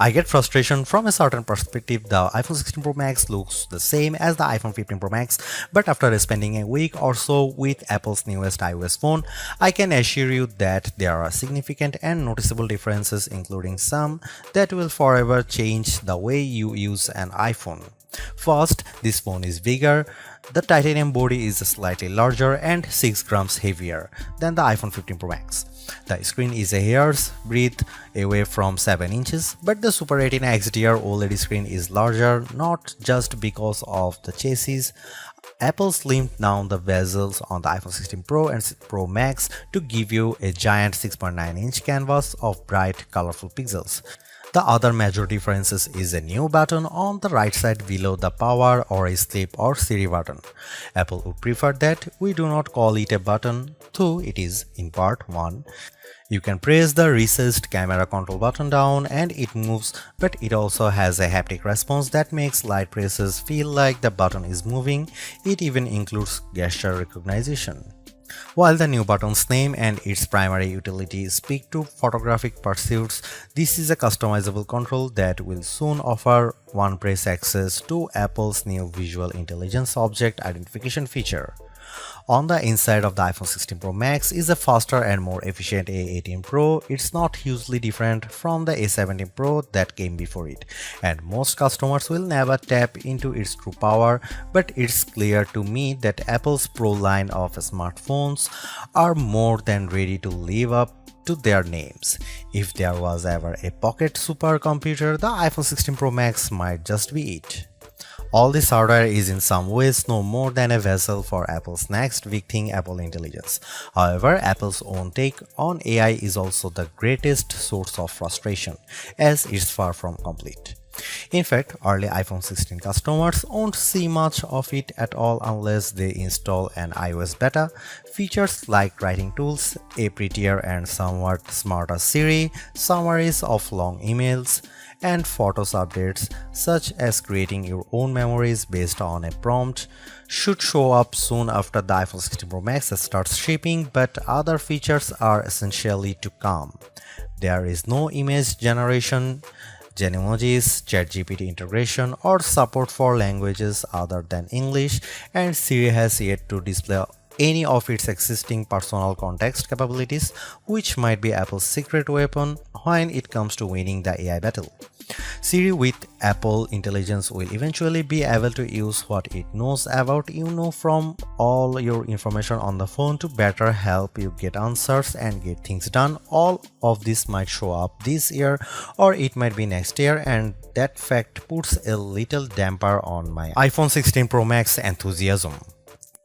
I get frustration from a certain perspective. The iPhone 16 Pro Max looks the same as the iPhone 15 Pro Max, but after spending a week or so with Apple's newest iOS phone, I can assure you that there are significant and noticeable differences, including some that will forever change the way you use an iPhone. First, this phone is bigger. The titanium body is slightly larger and 6 grams heavier than the iPhone 15 Pro Max. The screen is a hair's breadth away from 7 inches, but the Super Retina XDR OLED screen is larger not just because of the chassis. Apple slimmed down the bezels on the iPhone 16 Pro and Pro Max to give you a giant 6.9-inch canvas of bright, colorful pixels. The other major difference is a new button on the right side below the power or sleep or Siri button. Apple would prefer that we do not call it a button, though it is in part 1. You can press the recessed camera control button down and it moves, but it also has a haptic response that makes light presses feel like the button is moving. It even includes gesture recognition. While the new button's name and its primary utility speak to photographic pursuits, this is a customizable control that will soon offer one-press access to Apple's new Visual Intelligence Object Identification feature. On the inside of the iPhone 16 Pro Max is a faster and more efficient A18 Pro. It's not hugely different from the A17 Pro that came before it, and most customers will never tap into its true power, but it's clear to me that Apple's Pro line of smartphones are more than ready to live up to their names. If there was ever a pocket supercomputer, the iPhone 16 Pro Max might just be it. All this hardware is in some ways no more than a vessel for Apple's next big thing, Apple Intelligence. However, Apple's own take on AI is also the greatest source of frustration, as it's far from complete. In fact, early iPhone 16 customers won't see much of it at all unless they install an iOS beta. Features like writing tools, a prettier and somewhat smarter Siri, summaries of long emails, and Photos updates, such as creating your own memories based on a prompt, should show up soon after the iPhone 16 Pro Max starts shipping, but other features are essentially to come. There is no image generation, Genemojis, ChatGPT integration, or support for languages other than English, and Siri has yet to display any of its existing personal context capabilities, which might be Apple's secret weapon when it comes to winning the AI battle. Siri with Apple Intelligence will eventually be able to use what it knows about you from all your information on the phone to better help you get answers and get things done. All of this might show up this year or it might be next year, and that fact puts a little damper on my iPhone 16 Pro Max enthusiasm.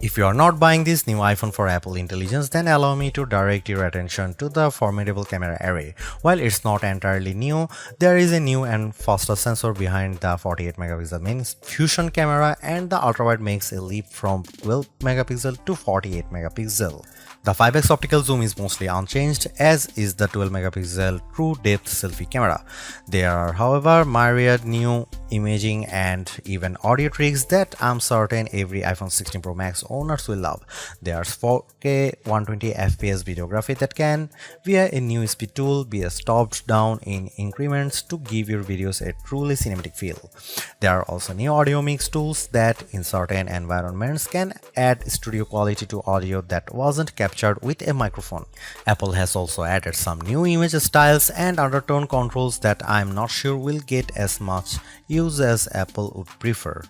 If you are not buying this new iPhone for Apple Intelligence, then allow me to direct your attention to the formidable camera array. While it's not entirely new, there is a new and faster sensor behind the 48 megapixel main fusion camera, and the ultrawide makes a leap from 12 megapixel to 48 megapixel. The 5x optical zoom is mostly unchanged, as is the 12 megapixel true depth selfie camera. There are, however, myriad new imaging and even audio tricks that I'm certain every iPhone 16 Pro Max owners will love. There's 4K 120fps videography that can, via a new speed tool, be stopped down in increments to give your videos a truly cinematic feel. There are also new audio mix tools that, in certain environments, can add studio quality to audio that wasn't captured with a microphone. Apple has also added some new image styles and undertone controls that I'm not sure will get as much use as Apple would prefer.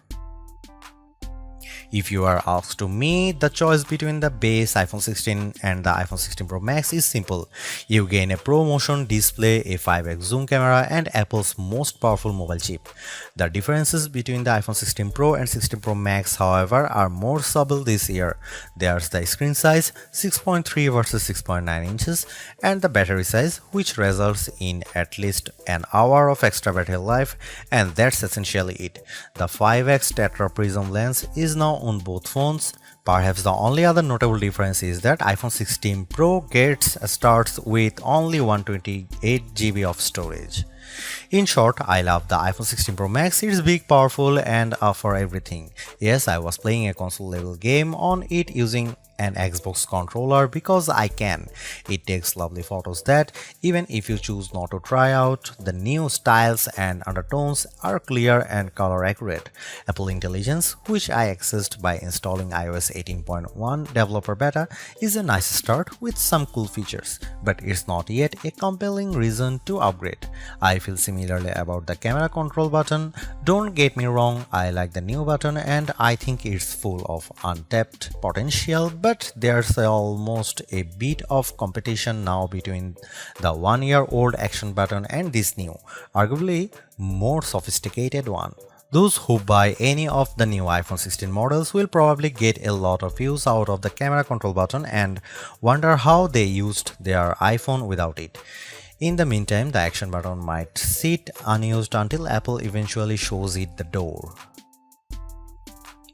If you are asked to me, the choice between the base iPhone 16 and the iPhone 16 Pro Max is simple. You gain a ProMotion display, a 5x zoom camera, and Apple's most powerful mobile chip. The differences between the iPhone 16 Pro and 16 Pro Max, however, are more subtle this year. There's the screen size, 6.3 versus 6.9 inches, and the battery size, which results in at least an hour of extra battery life, and that's essentially it. The 5x Tetra Prism lens is now on both phones. Perhaps the only other notable difference is that iPhone 16 Pro starts with only 128GB of storage. In short, I love the iPhone 16 Pro Max. It's big, powerful, and for everything. Yes, I was playing a console level game on it using an Xbox controller because I can. It takes lovely photos that, even if you choose not to try out, the new styles and undertones are clear and color accurate. Apple Intelligence, which I accessed by installing iOS 18.1 developer beta, is a nice start with some cool features, but it's not yet a compelling reason to upgrade. I feel similarly about the camera control button. Don't get me wrong, I like the new button and I think it's full of untapped potential, but there's almost a bit of competition now between the 1-year-old action button and this new, arguably more sophisticated one. Those who buy any of the new iPhone 16 models will probably get a lot of use out of the camera control button and wonder how they used their iPhone without it. In the meantime, the action button might sit unused until Apple eventually shows it the door.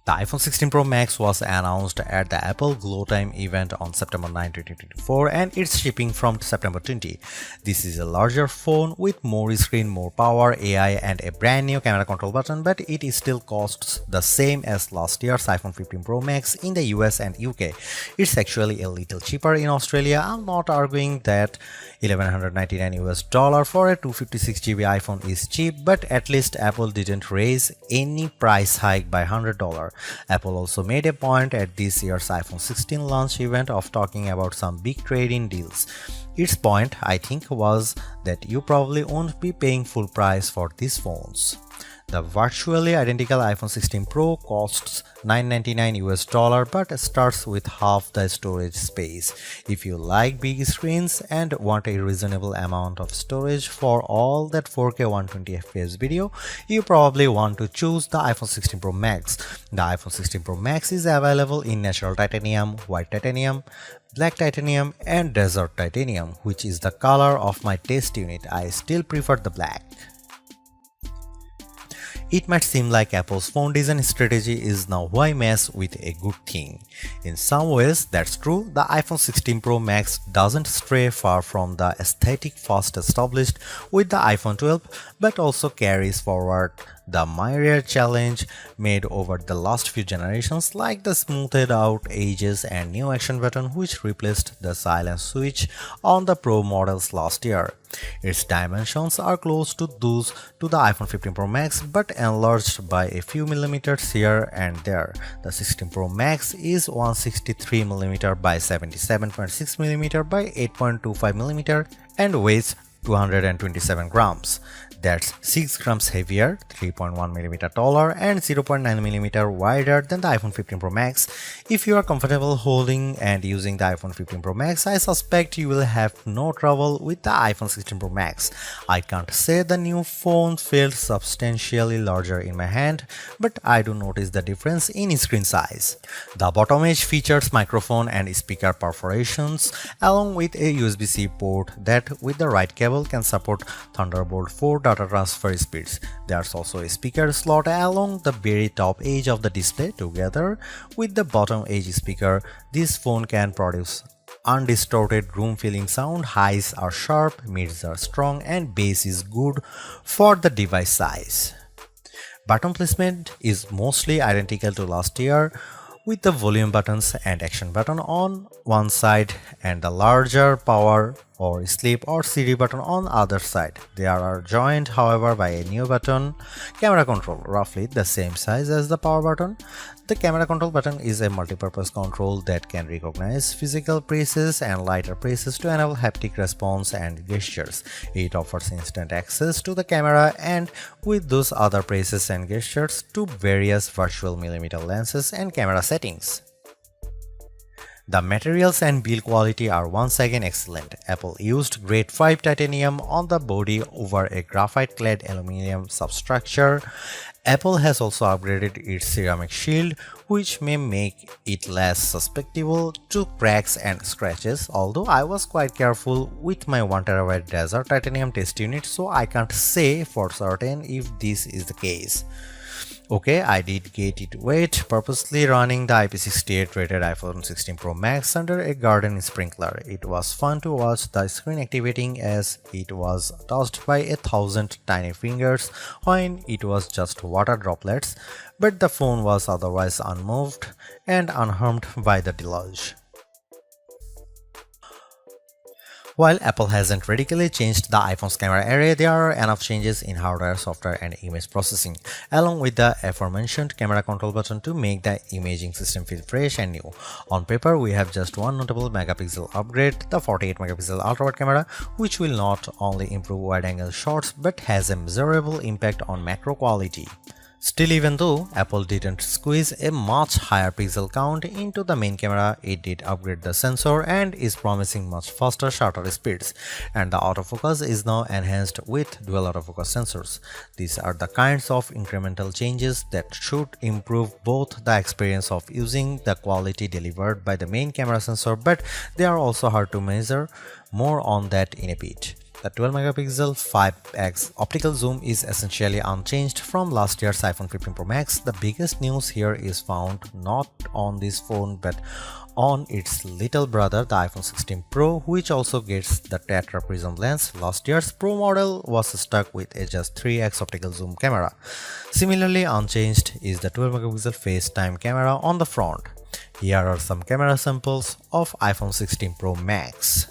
The iPhone 16 Pro Max was announced at the Apple Glow Time event on September 9, 2024 and it's shipping from September 20. This is a larger phone with more screen, more power, AI and a brand new camera control button, but it still costs the same as last year's iPhone 15 Pro Max in the US and UK. It's actually a little cheaper in Australia. I'm not arguing that $1,199 for a 256GB iPhone is cheap, but at least Apple didn't raise any price hike by $100. Apple also made a point at this year's iPhone 16 launch event of talking about some big trade-in deals. Its point, I think, was that you probably won't be paying full price for these phones. The virtually identical iPhone 16 Pro costs $999 but starts with half the storage space. If you like big screens and want a reasonable amount of storage for all that 4K 120fps video, you probably want to choose the iPhone 16 Pro Max. The iPhone 16 Pro Max is available in natural titanium, white titanium, black titanium and desert titanium, which is the color of my test unit. I still prefer the black. It might seem like Apple's phone design strategy is now why mess with a good thing. In some ways, that's true. The iPhone 16 Pro Max doesn't stray far from the aesthetic first established with the iPhone 12, but also carries forward the myriad challenge made over the last few generations, like the smoothed out edges and new action button which replaced the silent switch on the Pro models last year. Its dimensions are close to those to the iPhone 15 Pro Max but enlarged by a few millimeters here and there. The 16 Pro Max is 163mm by 77.6mm by 8.25mm and weighs 227 grams. That's 6 grams heavier, 3.1mm taller, and 0.9mm wider than the iPhone 15 Pro Max. If you are comfortable holding and using the iPhone 15 Pro Max, I suspect you will have no trouble with the iPhone 16 Pro Max. I can't say the new phone felt substantially larger in my hand, but I do notice the difference in screen size. The bottom edge features microphone and speaker perforations, along with a USB-C port that, with the right cable, can support Thunderbolt 4 data transfer speeds. There's also a speaker slot along the very top edge of the display. Together with the bottom edge speaker, this phone can produce undistorted room-filling sound. Highs are sharp, mids are strong, and bass is good for the device size. Button placement is mostly identical to last year, with the volume buttons and action button on one side and the larger power or sleep or CD button on the other side. They are joined, however, by a new button, camera control, roughly the same size as the power button. The camera control button is a multi-purpose control that can recognize physical presses and lighter presses to enable haptic response and gestures. It offers instant access to the camera and with those other presses and gestures to various virtual millimeter lenses and camera settings. The materials and build quality are once again excellent. Apple used grade 5 titanium on the body over a graphite-clad aluminum substructure. Apple has also upgraded its ceramic shield, which may make it less susceptible to cracks and scratches, although I was quite careful with my 1TB desert titanium test unit, so I can't say for certain if this is the case. Okay, I did get it wet, purposely running the IP68 rated iPhone 16 Pro Max under a garden sprinkler. It was fun to watch the screen activating as it was touched by 1,000 tiny fingers when it was just water droplets, but the phone was otherwise unmoved and unharmed by the deluge. While Apple hasn't radically changed the iPhone's camera array, there are enough changes in hardware, software, and image processing, along with the aforementioned camera control button to make the imaging system feel fresh and new. On paper, we have just one notable megapixel upgrade, the 48 megapixel ultra-wide camera, which will not only improve wide-angle shots but has a measurable impact on macro quality. Still, even though Apple didn't squeeze a much higher pixel count into the main camera, it did upgrade the sensor and is promising much faster shutter speeds, and the autofocus is now enhanced with dual autofocus sensors. These are the kinds of incremental changes that should improve both the experience of using the quality delivered by the main camera sensor, but they are also hard to measure. More on that in a bit. The 12 megapixel 5x optical zoom is essentially unchanged from last year's iPhone 15 Pro Max. The biggest news here is found not on this phone but on its little brother, the iPhone 16 Pro, which also gets the Tetra Prism lens. Last year's Pro model was stuck with a just 3x optical zoom camera. Similarly unchanged is the 12 megapixel FaceTime camera on the front. Here are some camera samples of iPhone 16 Pro Max.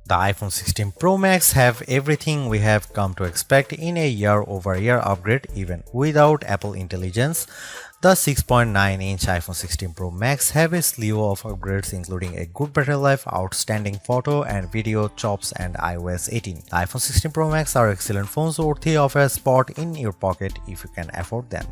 The iPhone 16 Pro Max have everything we have come to expect in a year-over-year upgrade even without Apple Intelligence. The 6.9-inch iPhone 16 Pro Max have a slew of upgrades including a good battery life, outstanding photo and video chops and iOS 18. The iPhone 16 Pro Max are excellent phones worthy of a spot in your pocket if you can afford them.